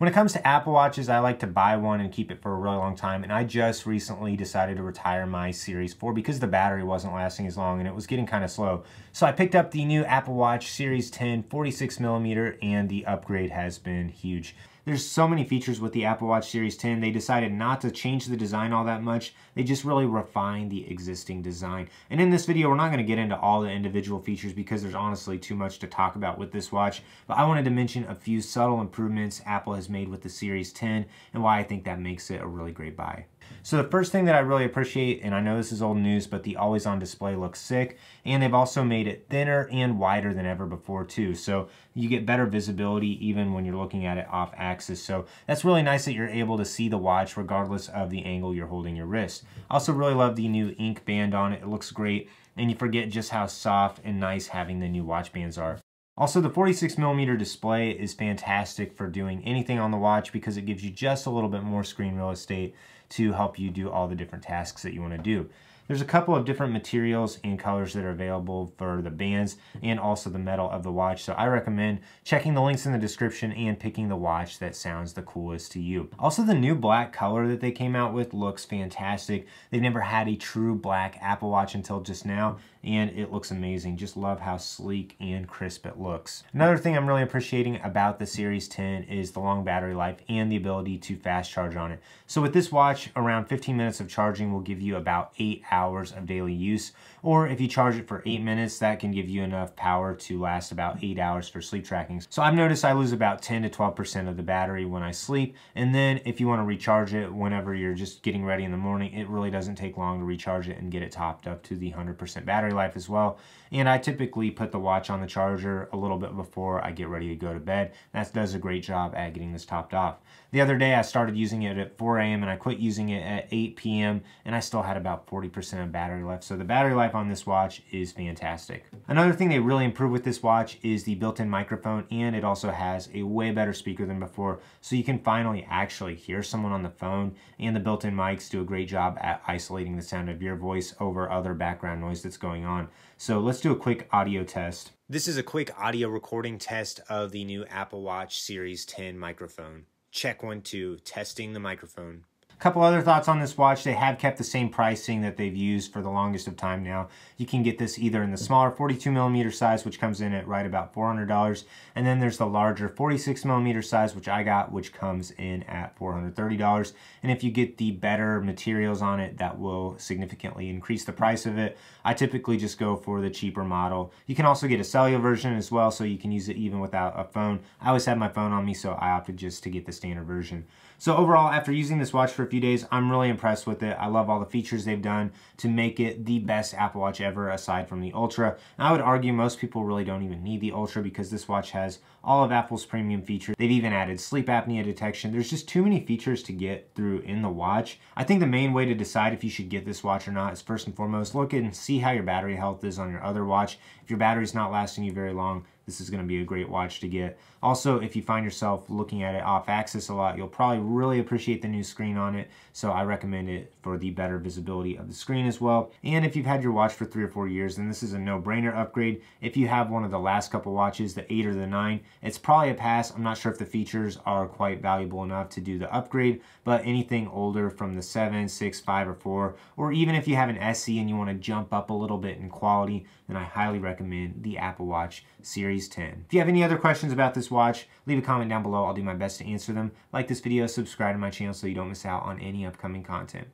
When it comes to Apple Watches, I like to buy one and keep it for a really long time, and I just recently decided to retire my Series 4 because the battery wasn't lasting as long and it was getting kind of slow. So I picked up the new Apple Watch Series 10 46mm, and the upgrade has been huge. There's so many features with the Apple Watch Series 10. They decided not to change the design all that much. They just really refined the existing design. And in this video, we're not going to get into all the individual features because there's honestly too much to talk about with this watch. But I wanted to mention a few subtle improvements Apple has made with the Series 10 and why I think that makes it a really great buy. So the first thing that I really appreciate, and I know this is old news, but the always-on display looks sick, and they've also made it thinner and wider than ever before too. So you get better visibility even when you're looking at it off axis. So that's really nice that you're able to see the watch regardless of the angle you're holding your wrist. I also really love the new ink band on it. It looks great, and you forget just how soft and nice having the new watch bands are. Also, the 46mm display is fantastic for doing anything on the watch because it gives you just a little bit more screen real estate to help you do all the different tasks that you want to do. There's a couple of different materials and colors that are available for the bands and also the metal of the watch, so I recommend checking the links in the description and picking the watch that sounds the coolest to you. Also, the new black color that they came out with looks fantastic. They've never had a true black Apple Watch until just now, and it looks amazing. Just love how sleek and crisp it looks. Another thing I'm really appreciating about the Series 10 is the long battery life and the ability to fast charge on it. So with this watch, around 15 minutes of charging will give you about 8 hours of daily use, or if you charge it for 8 minutes, that can give you enough power to last about 8 hours for sleep tracking. So I've noticed I lose about 10 to 12% of the battery when I sleep, and then if you want to recharge it whenever you're just getting ready in the morning, it really doesn't take long to recharge it and get it topped up to the 100% battery life as well. And I typically put the watch on the charger a little bit before I get ready to go to bed. That does a great job at getting this topped off. The other day I started using it at 4 a.m. and I quit using it at 8 p.m. and I still had about 40% of battery life. So the battery life on this watch is fantastic. Another thing they really improved with this watch is the built-in microphone, and it also has a way better speaker than before. So you can finally actually hear someone on the phone, and the built-in mics do a great job at isolating the sound of your voice over other background noise that's going on. So let's do a quick audio test. This is a quick audio recording test of the new Apple Watch Series 10 microphone. Check 1, 2, testing the microphone. Couple other thoughts on this watch. They have kept the same pricing that they've used for the longest of time now. You can get this either in the smaller 42mm size, which comes in at right about $400, and then there's the larger 46mm size, which I got, which comes in at $430. And if you get the better materials on it, that will significantly increase the price of it. I typically just go for the cheaper model. You can also get a cellular version as well, so you can use it even without a phone. I always have my phone on me, so I opted just to get the standard version. So overall, after using this watch for a few days, I'm really impressed with it. I love all the features they've done to make it the best Apple Watch ever aside from the Ultra. And I would argue most people really don't even need the Ultra because this watch has all of Apple's premium features. They've even added sleep apnea detection. There's just too many features to get through in the watch. I think the main way to decide if you should get this watch or not is first and foremost, look and see how your battery health is on your other watch. If your battery's not lasting you very long, this is going to be a great watch to get. Also, if you find yourself looking at it off axis a lot, you'll probably really appreciate the new screen on it. So I recommend it for the better visibility of the screen as well. And if you've had your watch for 3 or 4 years, then this is a no-brainer upgrade. If you have one of the last couple watches, the 8 or the 9, it's probably a pass. I'm not sure if the features are quite valuable enough to do the upgrade, but anything older from the 7, 6, 5, or 4, or even if you have an SE and you want to jump up a little bit in quality, then I highly recommend the Apple Watch Series 10. If you have any other questions about this watch, leave a comment down below. I'll do my best to answer them. Like this video, subscribe to my channel so you don't miss out on any upcoming content.